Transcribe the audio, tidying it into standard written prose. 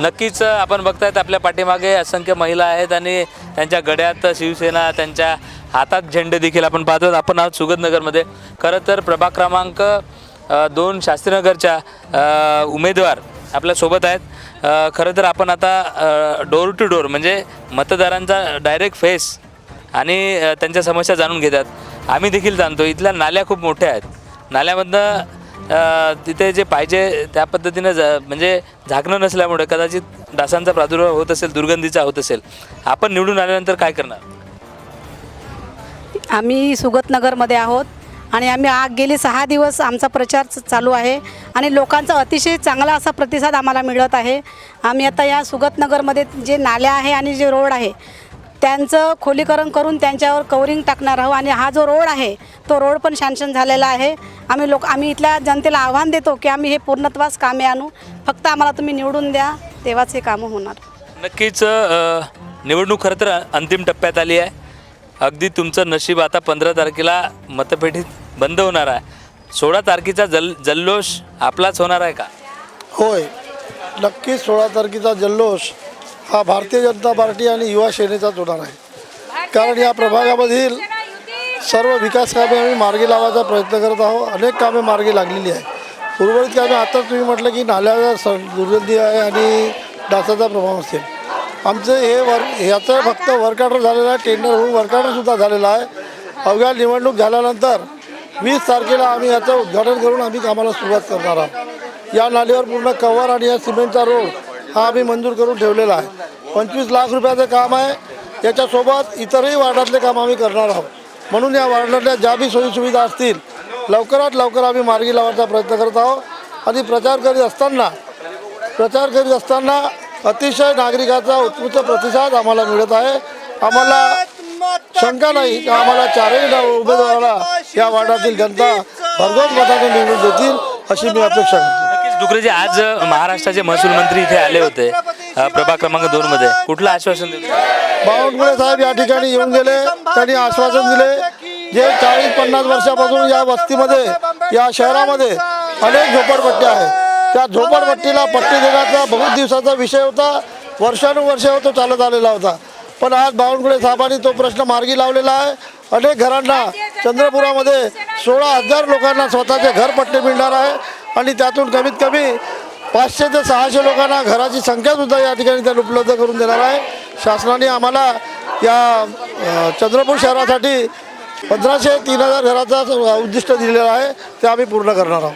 नक्कीच आपण बघतायत आपल्या पाठीमागे असंख्य महिला आहेत आणि त्यांच्या गड्यात शिवसेना, त्यांच्या हातात झेंडे देखील आपण पाहतो। आपण आहोत सुगतनगरमध्ये। खरं तर प्रभाग क्रमांक 2 शास्त्रीनगरच्या उमेदवार आपल्यासोबत आहेत। खरं तर आपण आता डोर टू डोर म्हणजे मतदारांचा डायरेक्ट फेस आणि त्यांच्या समस्या जाणून घेतात। आम्ही देखील जाणतो इथल्या नाल्या खूप मोठ्या आहेत, नाल्यामधनं तिथे जे पाहिजे त्या पद्धतीने म्हणजे झाकणं नसल्यामुळे कदाचित डासांचा प्रादुर्भाव होत असेल, दुर्गंधीचा होत असेल। आपण निवडून आल्यानंतर काय करणार? आम्ही सुगतनगरमध्ये आहोत आणि आम्ही गेली 6 दिवस आमचा प्रचार चालू आहे आणि लोकांचा अतिशय चांगला असा प्रतिसाद आम्हाला मिळत आहे। आम्ही आता या सुगतनगरमध्ये जे नाल्या आहे आणि जे रोड आहे त्यांचं खोलीकरण करून त्यांच्यावर कवरिंग टाकणार आहोत आणि हा जो रोड आहे तो रोड पण सँक्शन झालेला आहे। आम्ही इथल्या जनतेला आव्हान देतो की आम्ही हे पूर्णत्वास कामे आणू, फक्त आम्हाला तुम्ही निवडून द्या, तेव्हाच हे कामं होणार। नक्कीच निवडणूक खरं तर अंतिम टप्प्यात आली आहे। अगदी तुमचं नशीब आता 15 तारखेला मतपेटीत बंद होणार आहे। 16 तारखेचा जल्लोष आपलाच होणार आहे का? होय, नक्कीच 16 तारखेचा जल्लोष हा भारतीय जनता पार्टी आणि युवा सेनेचाच होणार आहे। कारण या प्रभागामधील सर्व विकास कामे आम्ही मार्गी लावायचा प्रयत्न करत आहोत। अनेक कामे मार्गी लागलेली आहे। उर्वरित कामे आता तुम्ही म्हटलं की नाल्याचा दुर्गंधी आहे आणि डासाचा प्रभाव असेल। आमचं याचं फक्त वर्क ऑर्डर झालेलं आहे, टेंडर होऊन वर्क ऑर्डरसुद्धा झालेला आहे। अवघ्या निवडणूक झाल्यानंतर 20 तारखेला आम्ही याचं उद्घाटन करून आम्ही कामाला सुरुवात करणार आहोत। या नालीवर पूर्ण कव्हर आणि या सिमेंटचा रोड हा आम्ही मंजूर करून ठेवलेला आहे। 25 लाख रुपयाचं काम आहे। याच्यासोबत इतरही वार्डातले काम आम्ही करणार आहोत। म्हणून या वार्डातल्या ज्या बी सोयीसुविधा असतील लवकरात लवकर आम्ही मार्गी लावण्याचा प्रयत्न करत आहोत। आणि प्रचार करीत असताना अतिशय नागरिकाचा उत्कृष्ट प्रतिसाद आम्हाला मिळत आहे। आम्हाला शंका नाही की आम्हाला चारही उमेदवाराला या वार्डातील जनता भरघोस मताने निवडून देतील अशी मी अपेक्षा करतो। नक्कीच डुकरेजी, आज महाराष्ट्राचे महसूल मंत्री इथे आले होते प्रभाग क्रमांक 2 मध्ये, कुठलं आश्वासन दिलं? बावनकुळे साहेब या ठिकाणी येऊन गेले, त्यांनी आश्वासन दिले जे 40-50 वर्षापासून या वस्तीमध्ये या शहरामध्ये अनेक झोपडपट्ट्या आहेत, त्या झोपडपट्टीला पट्टी देण्याचा बहुत दिवसाचा विषय होता, वर्षानुवर्ष तो चालत आलेला होता। पण आज बावनकुळे साहेबांनी तो प्रश्न मार्गी लावलेला आहे। अनेक घरांना चंद्रपुरामध्ये 16,000 लोकांना स्वतःचे घरपट्टे मिळणार आहे आणि त्यातून कमीत कमी 500 ते 600 लोकांना घराची संख्यासुद्धा या ठिकाणी त्यांना उपलब्ध करून देणार आहे। शासनाने आम्हाला या चंद्रपूर शहरासाठी 1500-3000 घराचा उद्दिष्ट दिलेलं आहे, ते आम्ही पूर्ण करणार आहोत।